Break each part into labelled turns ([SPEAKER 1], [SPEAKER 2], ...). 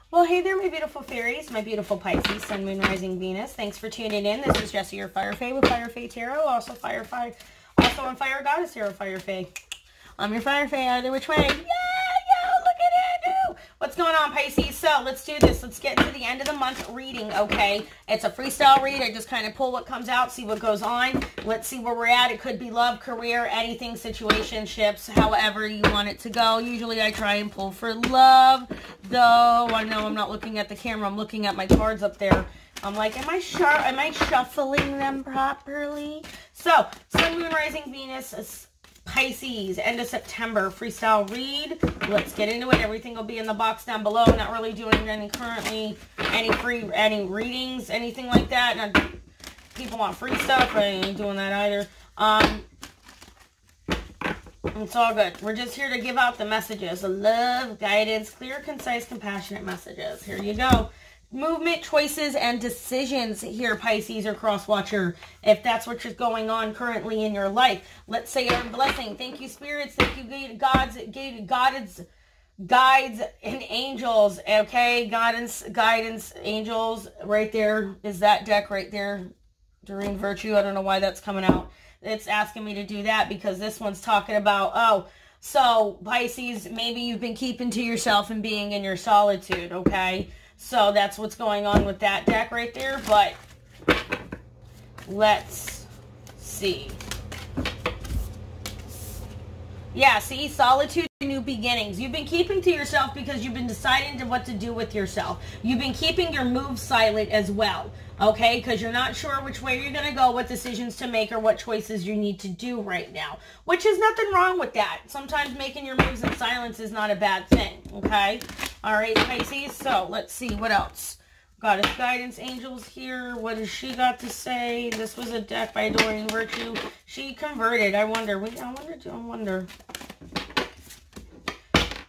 [SPEAKER 1] Well, hey there, my beautiful fairies, my beautiful Pisces, Sun, Moon, Rising, Venus. Thanks for tuning in. This is Jessie, your Fire Fae with Fire Fae Tarot. Also on Fire Goddess Tarot, Fire Fae. I'm your Fire Fae either which way. Yeah, look at it. What's going on, Pisces? So let's do this. Let's get to the end of the month reading, okay? It's a freestyle read. I just kind of pull what comes out, see what goes on. Let's see where we're at. It could be love, career, anything, situationships, however you want it to go. Usually I try and pull for love, though I know I'm not looking at the camera. I'm looking at my cards up there. I'm like, am I shuffling them properly? So, Sun, Moon, Rising, Venus, Pisces, end of September, freestyle read. Let's get into it. Everything will be in the box down below. Not really doing any readings, anything like that. Not, people want free stuff. I ain't doing that either. It's all good. We're just here to give out the messages. Love, guidance, clear, concise, compassionate messages. Here you go. Movement, choices, and decisions here, Pisces or cross-watcher, if that's what is going on currently in your life. Let's say our blessing. Thank you, spirits. Thank you, guides, and angels. Okay, guidance, angels. Right there is that deck right there. Doreen Virtue. I don't know why that's coming out. It's asking me to do that because this one's talking about, oh, so Pisces, maybe you've been keeping to yourself and being in your solitude, okay? So that's what's going on with that deck right there, but let's see. Yeah, see, solitude and new beginnings. You've been keeping to yourself because you've been deciding what to do with yourself. You've been keeping your moves silent as well, okay? Because you're not sure which way you're going to go, what decisions to make, or what choices you need to do right now, which is nothing wrong with that. Sometimes making your moves in silence is not a bad thing, okay? All right, Pisces, so let's see what else. Goddess, guidance, angels here. What has she got to say? This was a deck by Doreen Virtue. She converted. I wonder.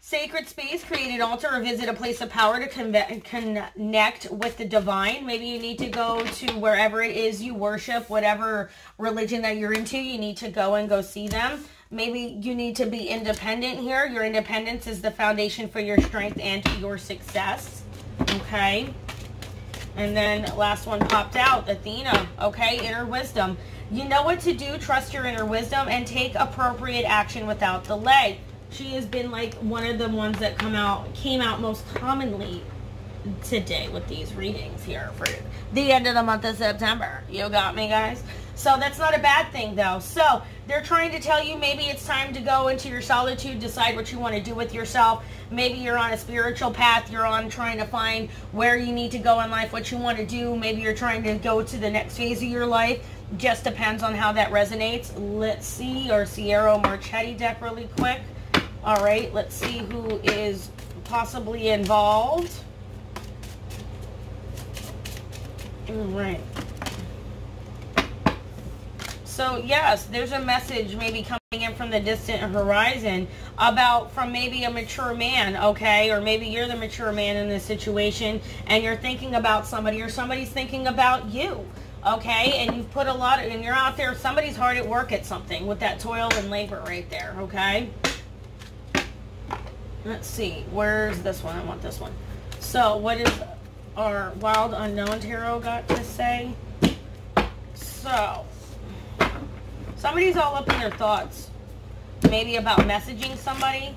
[SPEAKER 1] Sacred space, create an altar or visit a place of power to connect with the divine. Maybe you need to go to wherever it is you worship, whatever religion that you're into, you need to go see them. Maybe you need to be independent here. Your independence is the foundation for your strength and your success. Okay. And then last one popped out, Athena. Okay, inner wisdom. You know what to do. Trust your inner wisdom and take appropriate action without delay. She has been like one of the ones that came out most commonly today with these readings here for the end of the month of September. You got me, guys? So that's not a bad thing, though. So they're trying to tell you maybe it's time to go into your solitude, decide what you want to do with yourself. Maybe you're on a spiritual path. You're on trying to find where you need to go in life, what you want to do. Maybe you're trying to go to the next phase of your life. Just depends on how that resonates. Let's see our Sierra Marchetti deck really quick. All right, let's see who is possibly involved. All right. So, yes, there's a message maybe coming in from the distant horizon from maybe a mature man, okay? Or maybe you're the mature man in this situation and you're thinking about somebody or somebody's thinking about you, okay? And you've put and you're out there, somebody's hard at work at something with that toil and labor right there, okay? Let's see, where's this one? I want this one. So, what is our Wild Unknown Tarot got to say? So, somebody's all up in their thoughts. Maybe about messaging somebody.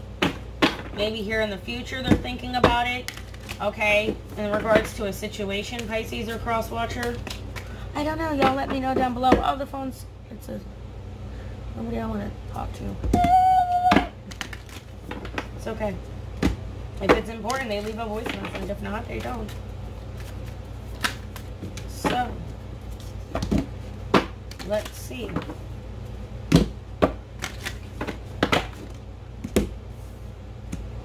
[SPEAKER 1] Maybe here in the future they're thinking about it. Okay, in regards to a situation, Pisces or cross-watcher. I don't know, y'all let me know down below. Oh, the phone's, it says, nobody I want to talk to. It's okay. If it's important, they leave a voice message. If not, they don't. So, let's see.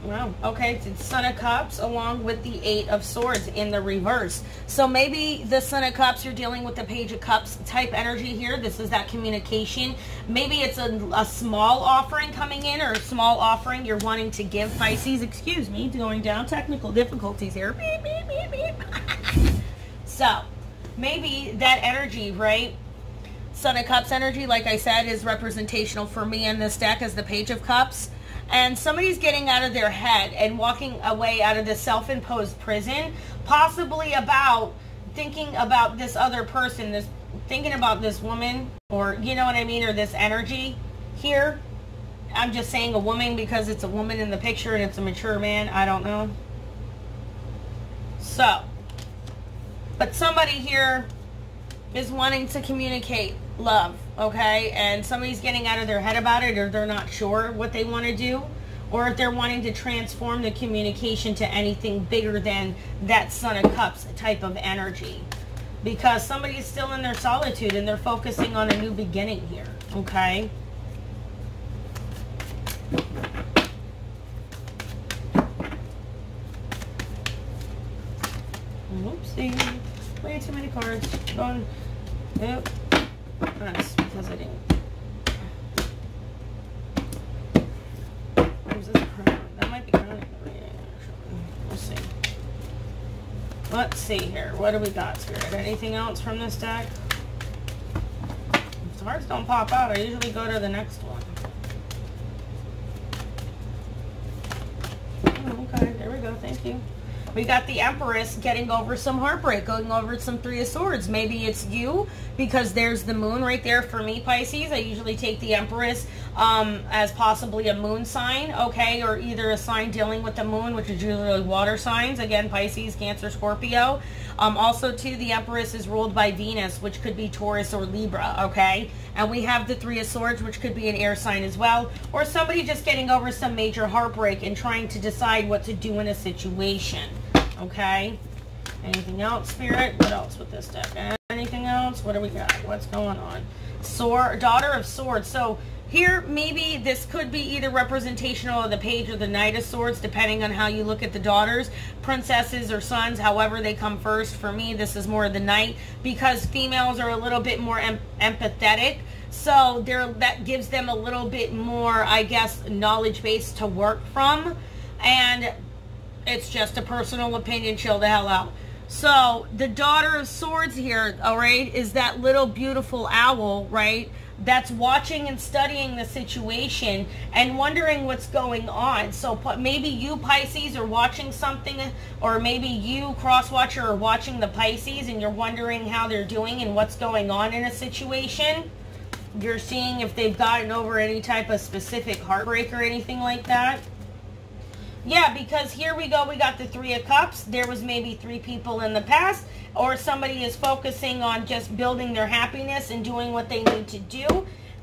[SPEAKER 1] Wow. Okay, it's Son of Cups along with the Eight of Swords in the reverse. So maybe the Son of Cups, you're dealing with the Page of Cups type energy here. This is that communication. Maybe it's a small offering coming in or a small offering you're wanting to give, Pisces. Excuse me, going down technical difficulties here. Beep, beep, beep, beep. So maybe that energy, right? Son of Cups energy, like I said, is representational for me in this deck as the Page of Cups. And somebody's getting out of their head and walking away out of this self-imposed prison, possibly about thinking about this other person, thinking about this woman, or you know what I mean, or this energy here. I'm just saying a woman because it's a woman in the picture and it's a mature man. I don't know. So, but somebody here is wanting to communicate love, okay? And somebody's getting out of their head about it, or they're not sure what they want to do, or if they're wanting to transform the communication to anything bigger than that Son of Cups type of energy. Because somebody's still in their solitude and they're focusing on a new beginning here, okay? Oopsie. Way too many cards. Going. Yep. That's because I didn't. Where's this crown? That might be crowning the reading, actually. We'll see. Let's see here. What do we got, Spirit? Anything else from this deck? If the cards don't pop out, I usually go to the next one. Oh, okay, there we go. Thank you. We got the Empress getting over some heartbreak, going over some Three of Swords. Maybe it's you, because there's the moon right there for me, Pisces. I usually take the Empress as possibly a moon sign, okay? Or either a sign dealing with the moon, which is usually water signs. Again, Pisces, Cancer, Scorpio. Also, too, the Empress is ruled by Venus, which could be Taurus or Libra, okay? And we have the Three of Swords, which could be an air sign as well. Or somebody just getting over some major heartbreak and trying to decide what to do in a situation. Okay. Anything else, Spirit? What else with this deck? Anything else? What do we got? What's going on? Daughter of Swords. So here, maybe this could be either representational of the Page or the Knight of Swords, depending on how you look at the daughters, princesses or sons, however they come first. For me, this is more the Knight, because females are a little bit more empathetic. So that gives them a little bit more, I guess, knowledge base to work from. And it's just a personal opinion, chill the hell out. So, the Daughter of Swords here, all right, is that little beautiful owl, right, that's watching and studying the situation and wondering what's going on. So, maybe you, Pisces, are watching something, or maybe you, Cross-Watcher, are watching the Pisces and you're wondering how they're doing and what's going on in a situation. You're seeing if they've gotten over any type of specific heartbreak or anything like that. Yeah, because here we go, we got the Three of Cups. There was maybe 3 people in the past, or somebody is focusing on just building their happiness and doing what they need to do,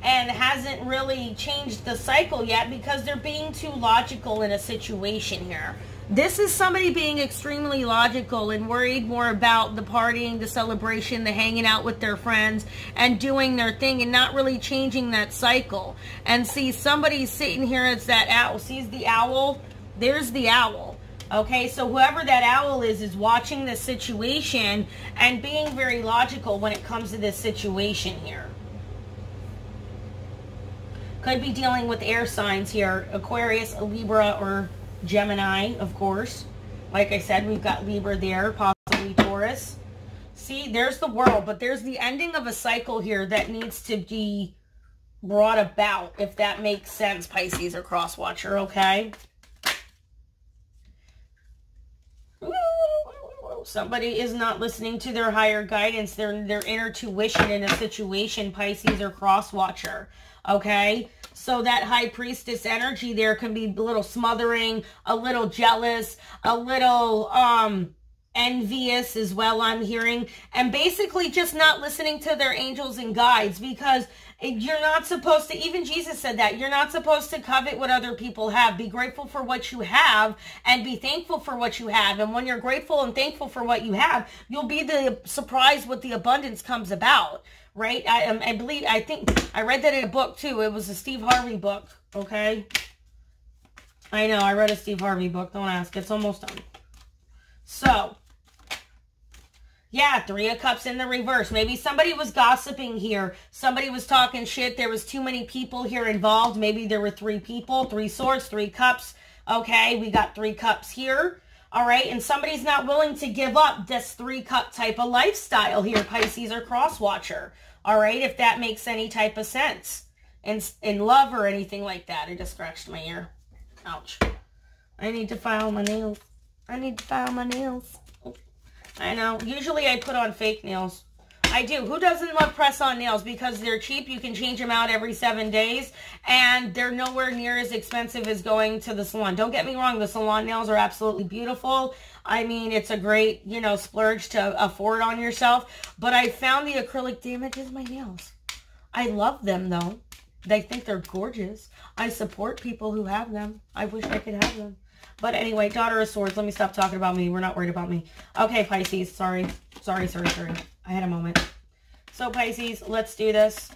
[SPEAKER 1] and hasn't really changed the cycle yet because they're being too logical in a situation here. This is somebody being extremely logical and worried more about the partying, the celebration, the hanging out with their friends, and doing their thing and not really changing that cycle. And see, somebody's sitting here, it's that owl. Sees the owl? There's the owl. Okay, so whoever that owl is watching this situation and being very logical when it comes to this situation here. Could be dealing with air signs here. Aquarius, Libra, or Gemini, of course. Like I said, we've got Libra there, possibly Taurus. See, there's the World, but there's the ending of a cycle here that needs to be brought about, if that makes sense, Pisces or Cross-Watcher, okay? Somebody is not listening to their higher guidance, their inner tuition in a situation, Pisces or Cross-Watcher, okay? So that High Priestess energy there can be a little smothering, a little jealous, a little envious as well, I'm hearing, and basically just not listening to their angels and guides, because you're not supposed to, even Jesus said that, you're not supposed to covet what other people have. Be grateful for what you have and be thankful for what you have. And when you're grateful and thankful for what you have, you'll be surprised what the abundance comes about, right? I think I read that in a book too. It was a Steve Harvey book, okay? I know, I read a Steve Harvey book. Don't ask. It's almost done. So, yeah, Three of Cups in the reverse. Maybe somebody was gossiping here. Somebody was talking shit. There was too many people here involved. Maybe there were 3 people. 3 Swords, 3 Cups. Okay, we got 3 Cups here. All right, and somebody's not willing to give up this 3-cup type of lifestyle here, Pisces or Cross-Watcher. All right, if that makes any type of sense. In love or anything like that. I just scratched my ear. Ouch. I need to file my nails. I need to file my nails. I know. Usually I put on fake nails. I do. Who doesn't love press-on nails? Because they're cheap. You can change them out every 7 days. And they're nowhere near as expensive as going to the salon. Don't get me wrong. The salon nails are absolutely beautiful. I mean, it's a great, you know, splurge to afford on yourself. But I found the acrylic damages my nails. I love them, though. They think they're gorgeous. I support people who have them. I wish I could have them. But anyway, Daughter of Swords. Let me stop talking about me. We're not worried about me. Okay, Pisces. Sorry. Sorry. I had a moment. So, Pisces, let's do this.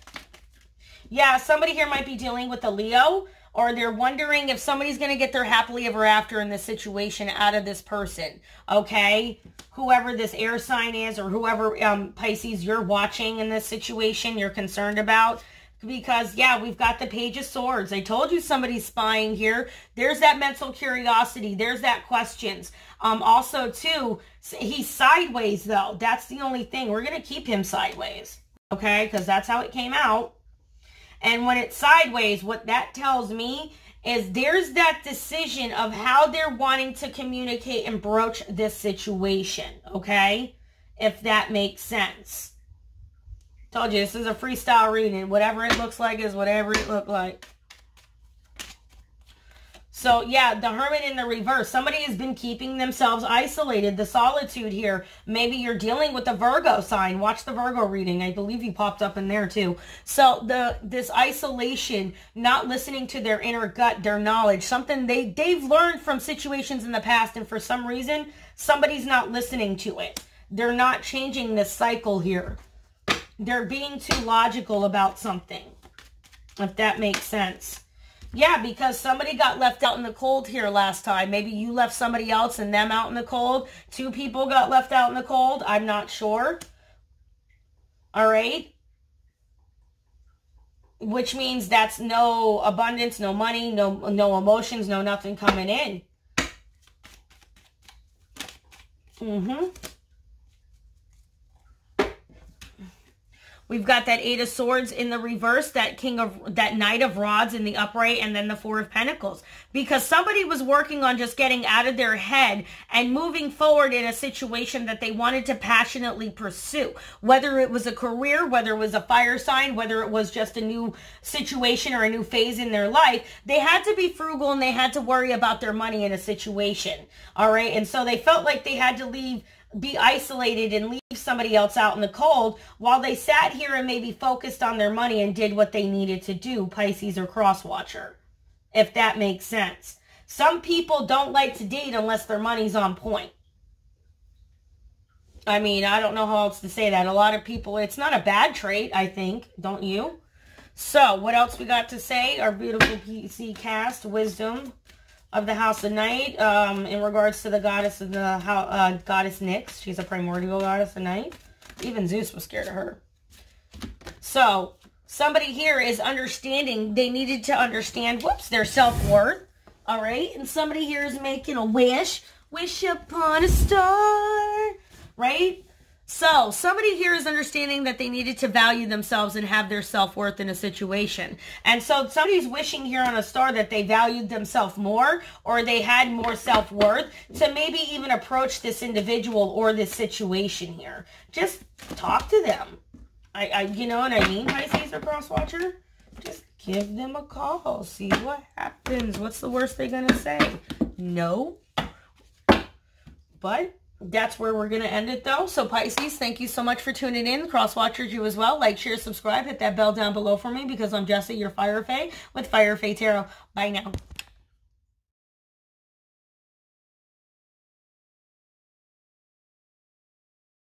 [SPEAKER 1] Yeah, somebody here might be dealing with a Leo, or they're wondering if somebody's going to get their happily ever after in this situation out of this person. Okay? Whoever this air sign is, or whoever, Pisces, you're watching in this situation, you're concerned about. Because, yeah, we've got the Page of Swords. I told you somebody's spying here. There's that mental curiosity. There's that questions. Also, too, he's sideways, though. That's the only thing. We're going to keep him sideways. Okay? Because that's how it came out. And when it's sideways, what that tells me is there's that decision of how they're wanting to communicate and broach this situation. Okay? If that makes sense. Told you, this is a freestyle reading. Whatever it looks like is whatever it looked like. So, yeah, the Hermit in the reverse. Somebody has been keeping themselves isolated. The solitude here. Maybe you're dealing with a Virgo sign. Watch the Virgo reading. I believe you popped up in there, too. So, this isolation, not listening to their inner gut, their knowledge, something they've learned from situations in the past, and for some reason, somebody's not listening to it. They're not changing this cycle here. They're being too logical about something, if that makes sense. Yeah, because somebody got left out in the cold here last time. Maybe you left somebody else and them out in the cold. 2 people got left out in the cold. I'm not sure. All right. Which means that's no abundance, no money, no emotions, no nothing coming in. We've got that 8 of Swords in the reverse, that Knight of Rods in the upright, and then the 4 of Pentacles. Because somebody was working on just getting out of their head and moving forward in a situation that they wanted to passionately pursue. Whether it was a career, whether it was a fire sign, whether it was just a new situation or a new phase in their life, they had to be frugal and they had to worry about their money in a situation. All right? And so they felt like they had to be isolated and leave somebody else out in the cold while they sat here and maybe focused on their money and did what they needed to do, Pisces or Crosswatcher, if that makes sense. Some people don't like to date unless their money's on point. I mean, I don't know how else to say that. A lot of people, it's not a bad trait, I think, don't you? So, what else we got to say? Our beautiful PC cast, Wisdom of the House of Night, in regards to the goddess of the goddess Nyx. She's a primordial goddess of night. Even Zeus was scared of her. So, somebody here is understanding, they needed to understand, their self-worth. All right? And somebody here is making a wish upon a star. Right? So, somebody here is understanding that they needed to value themselves and have their self-worth in a situation. And so, somebody's wishing here on a star that they valued themselves more, or they had more self-worth to maybe even approach this individual or this situation here. Just talk to them. You know what I mean, Pisces or Crosswatcher? Just give them a call. See what happens. What's the worst they're going to say? No. But that's where we're going to end it, though. So, Pisces, thank you so much for tuning in. Crosswatchers, you as well. Like, share, subscribe. Hit that bell down below for me because I'm Jessie, your Fire Fae with Fire Fae Tarot. Bye now.